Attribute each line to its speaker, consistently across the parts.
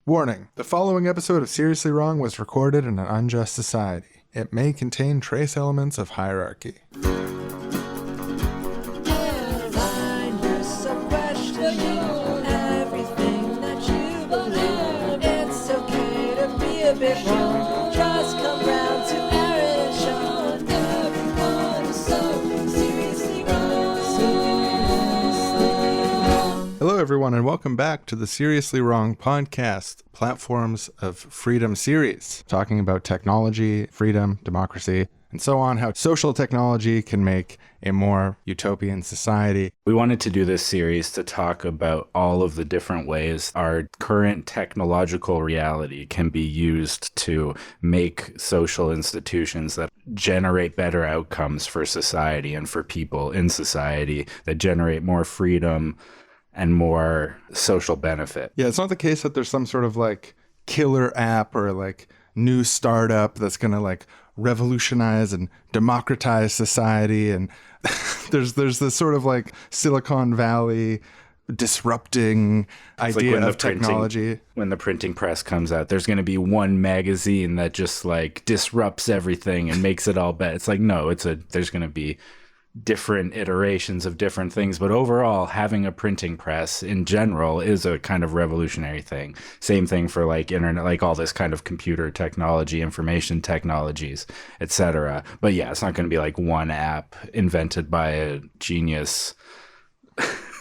Speaker 1: Warning, the following episode of Seriously Wrong was recorded in an unjust society. It may contain trace elements of hierarchy.
Speaker 2: Just come round to Aaron Sean. Everyone's so seriously wrong.
Speaker 1: Hello, everyone, and welcome back to the Seriously Wrong podcast, Platforms of Freedom series, talking about technology, freedom, democracy, and so on, how social technology can make a more utopian society.
Speaker 3: We wanted to do this series to talk about all of the different ways our current technological reality can be used to make social institutions that generate better outcomes for society and for people in society, that generate more freedom and more social benefit.
Speaker 1: Yeah, it's not the case that there's some sort of like killer app or like new startup that's going to like revolutionize and democratize society. And there's this sort of like Silicon Valley disrupting idea of technology.
Speaker 3: When the printing press comes out, there's going to be one magazine that just like disrupts everything and makes it all better. It's like, no, there's going to be different iterations of different things, but overall having a printing press in general is a kind of revolutionary thing. Same thing for like internet, like all this kind of computer technology, information technologies, etc. But yeah, it's not going to be like one app invented by a genius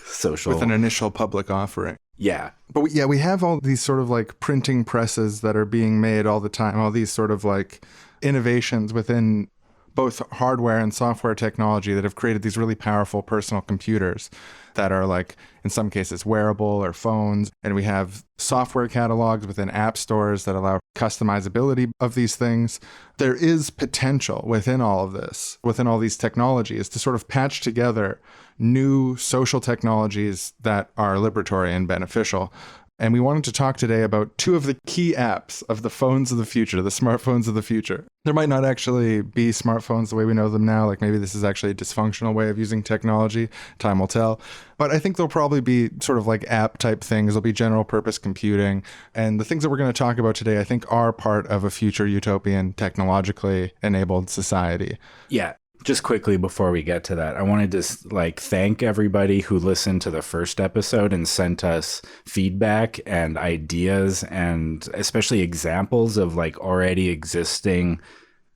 Speaker 3: social
Speaker 1: with an initial public offering.
Speaker 3: Yeah.
Speaker 1: But we have all these sort of like printing presses that are being made all the time, all these sort of like innovations within both hardware and software technology that have created these really powerful personal computers that are like, in some cases, wearable or phones. And we have software catalogs within app stores that allow customizability of these things. There is potential within all of this, within all these technologies, to sort of patch together new social technologies that are liberatory and beneficial. And we wanted to talk today about two of the key apps of the phones of the future, the smartphones of the future. There might not actually be smartphones the way we know them now. Like maybe this is actually a dysfunctional way of using technology. Time will tell. But I think there'll probably be sort of like app type things. There'll be general purpose computing. And the things that we're going to talk about today, I think, are part of a future utopian technologically enabled society.
Speaker 3: Yeah. Just quickly before we get to that, I wanted to like thank everybody who listened to the first episode and sent us feedback and ideas and especially examples of like already existing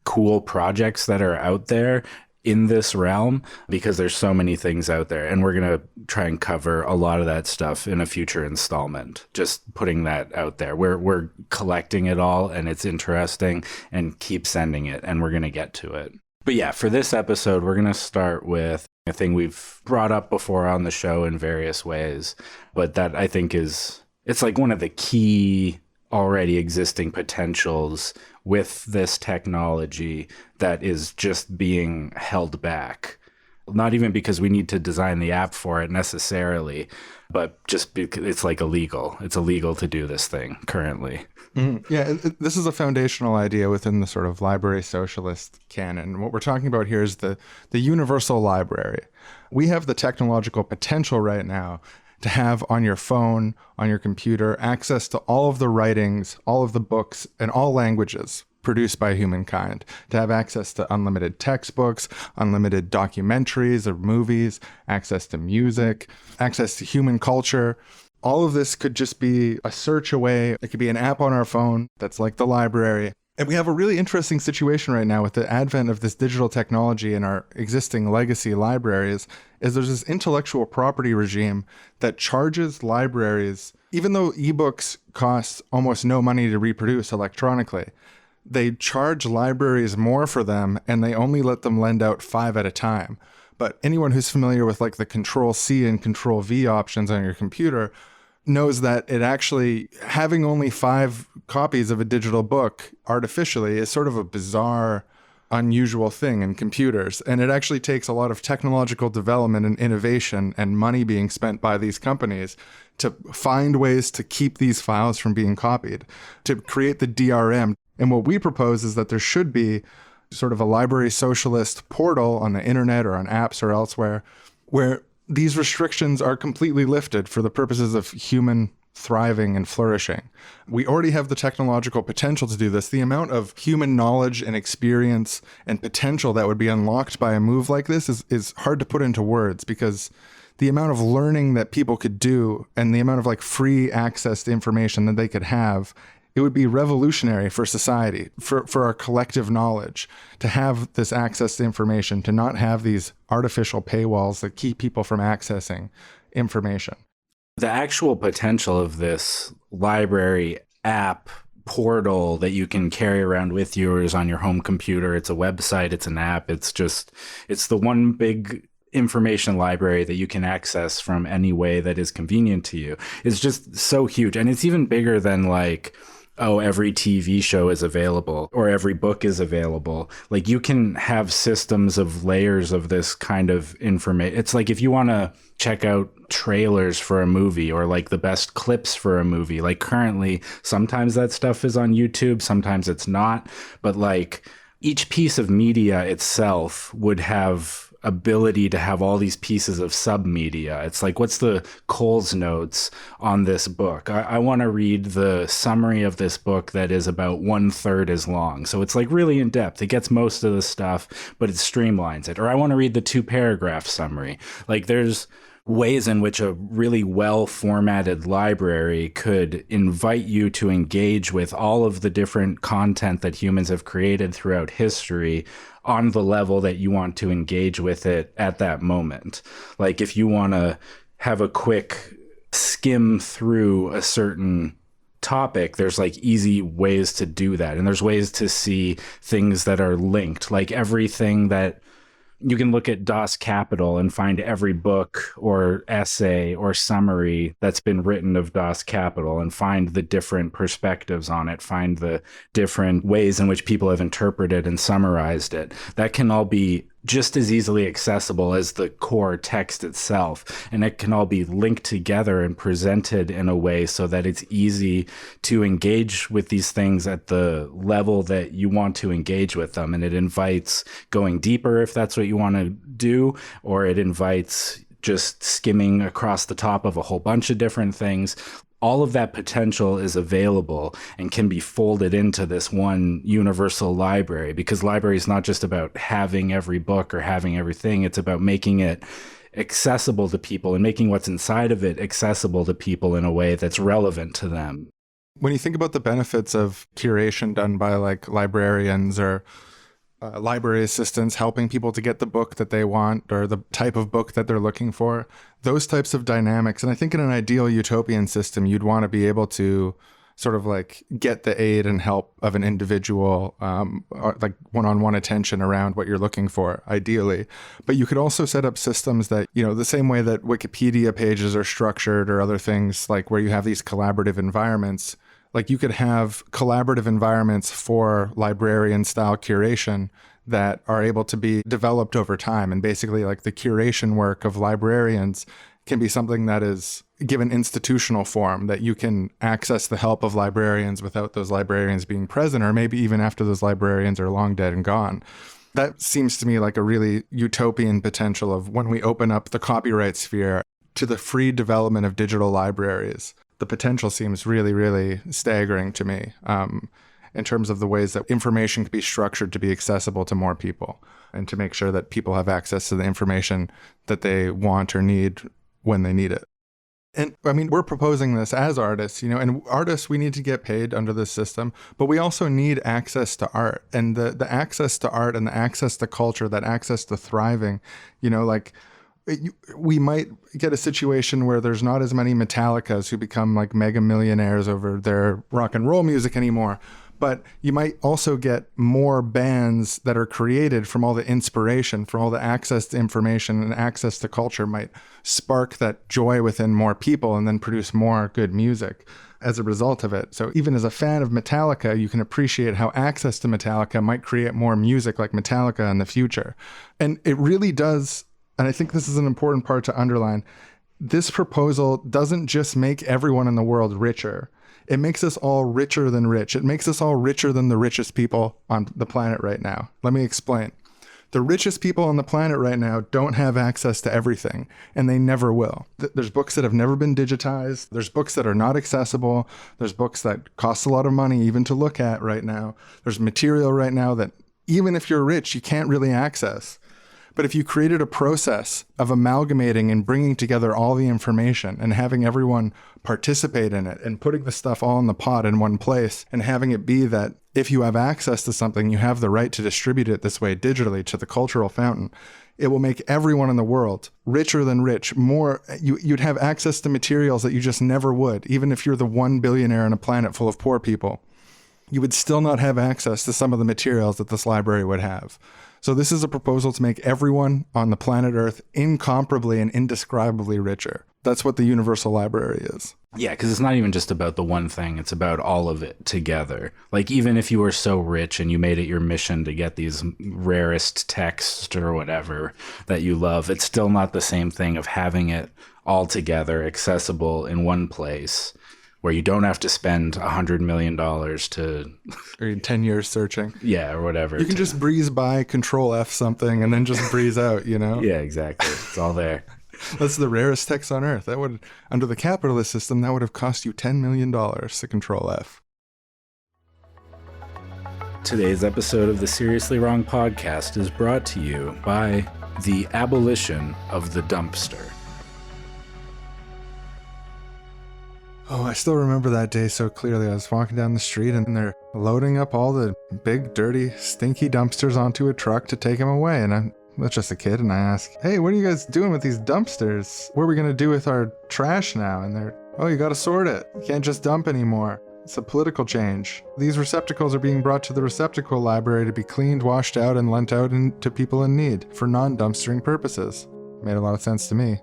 Speaker 3: cool projects that are out there in this realm, because there's so many things out there, and we're going to try and cover a lot of that stuff in a future installment. Just putting that out there. We're collecting it all, and it's interesting, and keep sending it, and we're going to get to it. But yeah, for this episode, we're going to start with a thing we've brought up before on the show in various ways, but that I think it's like one of the key already existing potentials with this technology that is just being held back. Not even because we need to design the app for it necessarily, but just because it's like illegal. It's illegal to do this thing currently.
Speaker 1: Mm-hmm. Yeah, this is a foundational idea within the sort of library socialist canon. What we're talking about here is the universal library. We have the technological potential right now to have on your phone, on your computer, access to all of the writings, all of the books, and all languages produced by humankind, to have access to unlimited textbooks, unlimited documentaries or movies, access to music, access to human culture. All of this could just be a search away. It could be an app on our phone that's like the library. And we have a really interesting situation right now with the advent of this digital technology in our existing legacy libraries, is there's this intellectual property regime that charges libraries, even though ebooks cost almost no money to reproduce electronically, they charge libraries more for them, and they only let them lend out 5 at a time. But anyone who's familiar with like the Control-C and Control-V options on your computer knows that it actually, having only 5 copies of a digital book artificially is sort of a bizarre, unusual thing in computers. And it actually takes a lot of technological development and innovation and money being spent by these companies to find ways to keep these files from being copied, to create the DRM. And what we propose is that there should be sort of a library socialist portal on the internet or on apps or elsewhere where these restrictions are completely lifted for the purposes of human thriving and flourishing. We already have the technological potential to do this. The amount of human knowledge and experience and potential that would be unlocked by a move like this is hard to put into words, because the amount of learning that people could do and the amount of like free access to information that they could have, it would be revolutionary for society, for our collective knowledge, to have this access to information, to not have these artificial paywalls that keep people from accessing information.
Speaker 3: The actual potential of this library app portal that you can carry around with you or is on your home computer, it's a website, it's an app, it's the one big information library that you can access from any way that is convenient to you. It's just so huge. And it's even bigger than like, oh, every TV show is available or every book is available. Like, you can have systems of layers of this kind of information. It's like if you want to check out trailers for a movie or like the best clips for a movie, like currently, sometimes that stuff is on YouTube, sometimes it's not. But like each piece of media itself would have ability to have all these pieces of submedia. It's like, what's the Coles notes on this book? I want to read the summary of this book that is about 1/3 as long. So it's like really in depth. It gets most of the stuff, but it streamlines it. Or I want to read the 2-paragraph summary. Like, there's ways in which a really well formatted library could invite you to engage with all of the different content that humans have created throughout history on the level that you want to engage with it at that moment. Like, if you want to have a quick skim through a certain topic, there's like easy ways to do that. And there's ways to see things that are linked, like everything that you can look at Das Kapital and find every book or essay or summary that's been written of Das Kapital and find the different perspectives on it, find the different ways in which people have interpreted and summarized it. That can all be just as easily accessible as the core text itself. And it can all be linked together and presented in a way so that it's easy to engage with these things at the level that you want to engage with them. And it invites going deeper if that's what you want to do, or it invites just skimming across the top of a whole bunch of different things. All of that potential is available and can be folded into this one universal library, because library is not just about having every book or having everything. It's about making it accessible to people and making what's inside of it accessible to people in a way that's relevant to them.
Speaker 1: When you think about the benefits of curation done by like librarians or library assistants helping people to get the book that they want or the type of book that they're looking for, those types of dynamics. And I think in an ideal utopian system, you'd want to be able to sort of like get the aid and help of an individual, like one-on-one attention around what you're looking for, ideally. But you could also set up systems that, you know, the same way that Wikipedia pages are structured or other things, like where you have these collaborative environments. Like, you could have collaborative environments for librarian-style curation that are able to be developed over time. And basically, like, the curation work of librarians can be something that is given institutional form, that you can access the help of librarians without those librarians being present, or maybe even after those librarians are long dead and gone. That seems to me like a really utopian potential of when we open up the copyright sphere to the free development of digital libraries. The potential seems really, really staggering to me in terms of the ways that information can be structured to be accessible to more people and to make sure that people have access to the information that they want or need when they need it. And I mean, we're proposing this as artists, you know, and artists, we need to get paid under this system, but we also need access to art, and the access to art and the access to culture, that access to thriving, you know, like, we might get a situation where there's not as many Metallicas who become like mega millionaires over their rock and roll music anymore. But you might also get more bands that are created from all the inspiration, from all the access to information and access to culture might spark that joy within more people and then produce more good music as a result of it. So even as a fan of Metallica, you can appreciate how access to Metallica might create more music like Metallica in the future. And it really does. And I think this is an important part to underline. This proposal doesn't just make everyone in the world richer. It makes us all richer than rich. It makes us all richer than the richest people on the planet right now. Let me explain. The richest people on the planet right now don't have access to everything, and they never will. There's books that have never been digitized. There's books that are not accessible. There's books that cost a lot of money even to look at right now. There's material right now that even if you're rich, you can't really access. But if you created a process of amalgamating and bringing together all the information and having everyone participate in it and putting the stuff all in the pot in one place and having it be that if you have access to something, you have the right to distribute it this way digitally to the cultural fountain, it will make everyone in the world richer than rich. You'd have access to materials that you just never would, even if you're the one billionaire on a planet full of poor people. You would still not have access to some of the materials that this library would have. So this is a proposal to make everyone on the planet Earth incomparably and indescribably richer. That's what the Universal Library is.
Speaker 3: Yeah, because it's not even just about the one thing. It's about all of it together. Like, even if you were so rich and you made it your mission to get these rarest texts or whatever that you love, it's still not the same thing of having it all together, accessible in one place, where you don't have to spend $100 million to...
Speaker 1: Or 10 years searching.
Speaker 3: Yeah, or whatever.
Speaker 1: You can just breeze by, Control F something, and then just breeze out, you know?
Speaker 3: Yeah, exactly. It's all there.
Speaker 1: That's the rarest text on Earth. That would, under the capitalist system, that would have cost you $10 million to Control F.
Speaker 3: Today's episode of the Seriously Wrong podcast is brought to you by the abolition of the dumpster.
Speaker 1: Oh, I still remember that day so clearly. I was walking down the street and they're loading up all the big, dirty, stinky dumpsters onto a truck to take them away. And I was just a kid and I asked, hey, what are you guys doing with these dumpsters? What are we going to do with our trash now? And they're, oh, you got to sort it. You can't just dump anymore. It's a political change. These receptacles are being brought to the receptacle library to be cleaned, washed out, and lent out to people in need for non-dumpstering purposes. Made a lot of sense to me.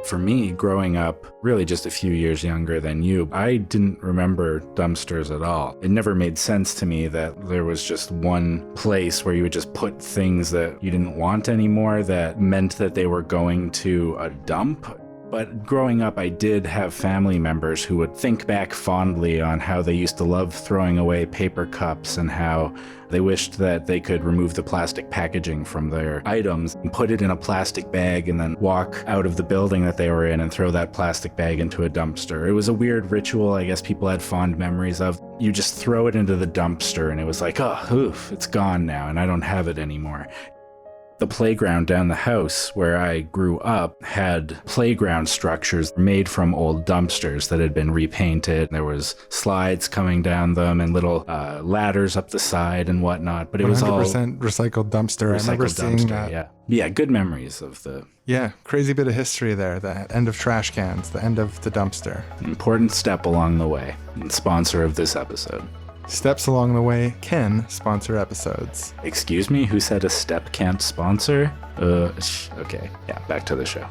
Speaker 3: For me, growing up, really just a few years younger than you, I didn't remember dumpsters at all. It never made sense to me that there was just one place where you would just put things that you didn't want anymore that meant that they were going to a dump. But growing up, I did have family members who would think back fondly on how they used to love throwing away paper cups and how they wished that they could remove the plastic packaging from their items and put it in a plastic bag and then walk out of the building that they were in and throw that plastic bag into a dumpster. It was a weird ritual I guess people had fond memories of. You just throw it into the dumpster and it was like, oh, oof, it's gone now and I don't have it anymore. The playground down the house where I grew up had playground structures made from old dumpsters that had been repainted. There was slides coming down them and little ladders up the side and whatnot. But it was all
Speaker 1: 100% recycled dumpster. I remember seeing that.
Speaker 3: Yeah, good memories of the...
Speaker 1: Yeah, crazy bit of history there. The end of trash cans, the end of the dumpster.
Speaker 3: Important step along the way. And sponsor of this episode.
Speaker 1: Steps along the way can sponsor episodes.
Speaker 3: Excuse me? Who said a step can't sponsor? Okay. Yeah, back to the show.